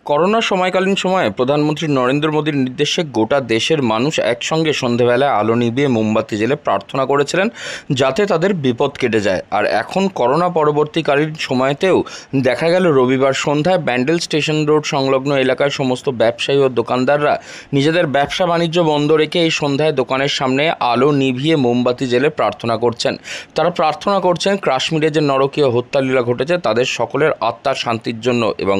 Corona সময়কালীন সময়ে প্রধানমন্ত্রী নরেন্দ্র মোদীর নির্দেশে গোটা দেশের মানুষ একসঙ্গে সন্ধেবেলায় আলো নিভিয়ে মোমবাতি জ্বেলে প্রার্থনা করেছিলেন যাতে তাদের বিপদ কেটে যায়। আর এখন করোনা পরবর্তীকালীন সময়তেও দেখা গেল রবিবার সন্ধ্যায় ব্যান্ডেল স্টেশন রোড সংলগ্ন এলাকায় সমস্ত ব্যবসায়ী ও দোকানদাররা নিজেদের ব্যবসা বাণিজ্য বন্ধ রেখে এই সন্ধ্যায় দোকানের সামনে আলো নিভিয়ে মোমবাতি জ্বেলে প্রার্থনা করছেন। তারা প্রার্থনা করছেন কাশ্মীরে যে নরকীয় হত্যালীলা ঘটেছে তাদের সকলের আত্মার শান্তির জন্য এবং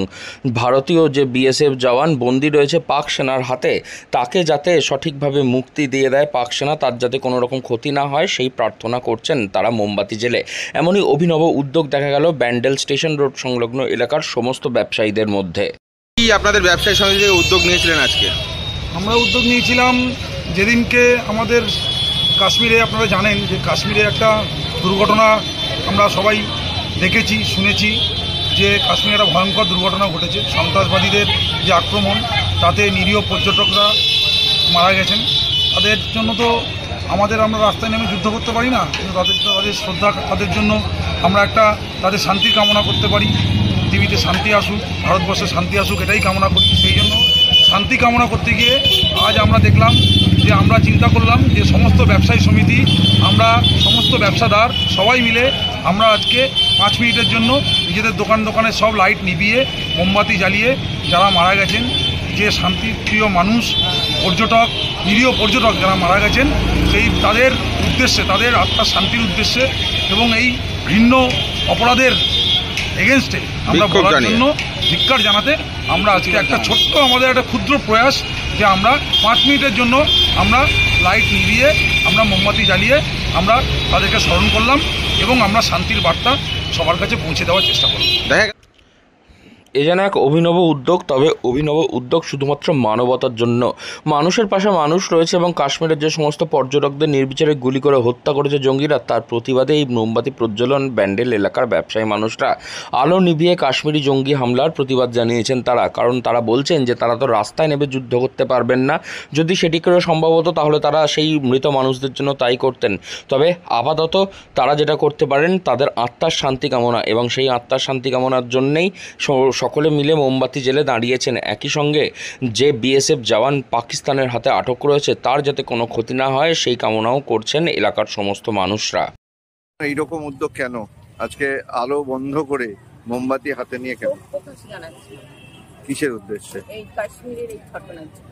ভারতীয় যে বিএসএফ জওয়ান বন্দী রয়েছে পাক সেনার হাতে তাকে যাতে সঠিকভাবে মুক্তি দিয়ে দেয় পাক সেনা, তার যাতে কোনো রকম ক্ষতি না হয় সেই প্রার্থনা করছেন তারা মোমবাতি জ্বেলে। এমনই অভিনব উদ্যোগ দেখা গেল ব্যান্ডেল স্টেশন রোড সংলগ্ন এলাকার সমস্ত ব্যবসায়ীদের মধ্যে। কি আপনাদের ব্যবসায়ী সমিতি থেকে উদ্যোগ নিয়েছিলেন আজকে? আমরা উদ্যোগ নিয়েছিলাম যেদিনকে আমাদের কাশ্মীরে, আপনারা জানেন যে কাশ্মীরে একটা দুর্ঘটনা আমরা সবাই দেখেছি শুনেছি যে কাশ্মীরে একটা ভয়ঙ্কর দুর্ঘটনা ঘটেছে। সন্ত্রাসবাদীদের যে আক্রমণ তাতে নিরীহ পর্যটকরা মারা গেছেন। তাদের জন্য তো আমরা রাস্তায় নেমে যুদ্ধ করতে পারি না, কিন্তু তাদের শ্রদ্ধা, তাদের জন্য আমরা তাদের শান্তির কামনা করতে পারি। পৃথিবীতে শান্তি আসুক, ভারতবর্ষে শান্তি আসুক, এটাই কামনা করি। সেই জন্য শান্তি কামনা করতে গিয়ে আজ আমরা দেখলাম যে আমরা চিন্তা করলাম যে সমস্ত ব্যবসায়ী সমিতি, আমরা সমস্ত ব্যবসাদার সবাই মিলে আমরা আজকে 5 মিনিটের জন্য নিজেদের দোকানে সব লাইট নিভিয়ে মোমবাতি জ্বালিয়ে যারা মারা গেছেন, যে শান্তিপ্রিয় মানুষ, পর্যটক, নিরীহ পর্যটক যারা মারা গেছেন, তাদের উদ্দেশ্যে, তাদের আত্মার শান্তির উদ্দেশ্যে এবং এই ঘৃণ্য অপরাধের এগেনস্টে আমরা বলার জন্য, ধিক্কার জানাতে আমরা আজকে একটা ছোট্ট, আমাদের একটা ক্ষুদ্র প্রয়াস যে আমরা 5 মিনিটের জন্য আমরা লাইট নিভিয়ে, আমরা মোমবাতি জ্বালিয়ে আমরা তাদেরকে স্মরণ করলাম এবং আমরা শান্তির বার্তা সবার কাছে পৌঁছে দেওয়ার চেষ্টা করলাম। এ যেন এক অভিনব উদ্যোগ, তবে অভিনব উদ্যোগ শুধুমাত্র মানবতার জন্য। মানুষের পাশে মানুষ রয়েছে এবং কাশ্মীরের যে সমস্ত পর্যটকদের নির্বিচারে গুলি করে হত্যা করেছে জঙ্গিরা, তার প্রতিবাদে এই মোমবাতি প্রজ্বলন ব্যান্ডেল এলাকার ব্যবসায়ী মানুষরা আলো নিভিয়ে কাশ্মীরি জঙ্গি হামলার প্রতিবাদ জানিয়েছেন তারা। কারণ তারা বলছেন যে তারা তো রাস্তায় নেমে যুদ্ধ করতে পারবেন না, যদি সেটি করে সম্ভব হতো তাহলে তারা সেই মৃত মানুষদের জন্য তাই করতেন। তবে আপাতত তারা যেটা করতে পারেন তাদের আত্মার শান্তি কামনা, এবং সেই আত্মার শান্তি কামনার জন্যেই সকলে মিলে মোমবাতি জ্বেলে দাঁড়িয়েছেন। একই সঙ্গে যে বিএসএফ জওয়ান পাকিস্তানের হাতে আটক রয়েছে তার যাতে কোনো ক্ষতি না হয় সেই কামনাও করছেন এলাকার সমস্ত মানুষরা। এইরকম উদ্যোগ কেন আজকে আলো বন্ধ করে মোমবাতি হাতে নিয়ে, কেন, কিসের উদ্দেশ্যে? এই কাশ্মীরের এই ঘটনার জন্য।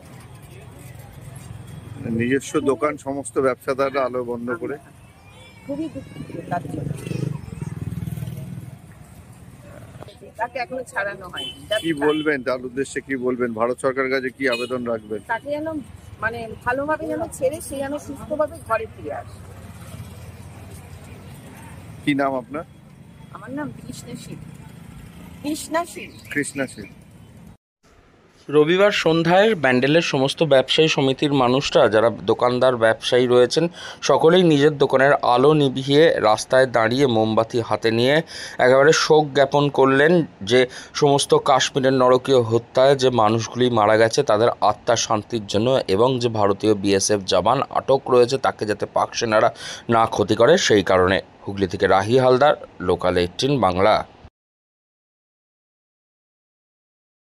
নিজস্ব দোকান সমস্ত ব্যবসাদাররা আলো বন্ধ করে, খুবই দুঃখিত তার জন্য। তাকে এখনো ছাড়ানো হয়নি। কি বলবেন তার উদ্দেশ্যে, কি বলবেন? ভারত সরকারের কাছে কি আবেদন রাখবেন? তাকে যেন ভালোভাবে যেন ছেড়ে সে যেন সুস্থভাবে ঘরে ফিরে আসে। কি নাম আপনার? আমার নাম কৃষ্ণা শীল। রবিবার সন্ধ্যায় ব্যান্ডেলের সমস্ত ব্যবসায়ী সমিতির মানুষরা, যারা দোকানদার ব্যবসায়ী রয়েছেন, সকলেই নিজের দোকানের আলো নিভিয়ে রাস্তায় দাঁড়িয়ে মোমবাতি হাতে নিয়ে একেবারে শোক জ্ঞাপন করলেন যে সমস্ত কাশ্মীরের নরকীয় হত্যায় যে মানুষগুলি মারা গেছে তাদের আত্মার শান্তির জন্য, এবং যে ভারতীয় বিএসএফ জওয়ান আটক রয়েছে তাকে যাতে পাক সেনারা না ক্ষতি করে সেই কারণে। হুগলি থেকে রাহি হালদার, লোকাল 18 বাংলা।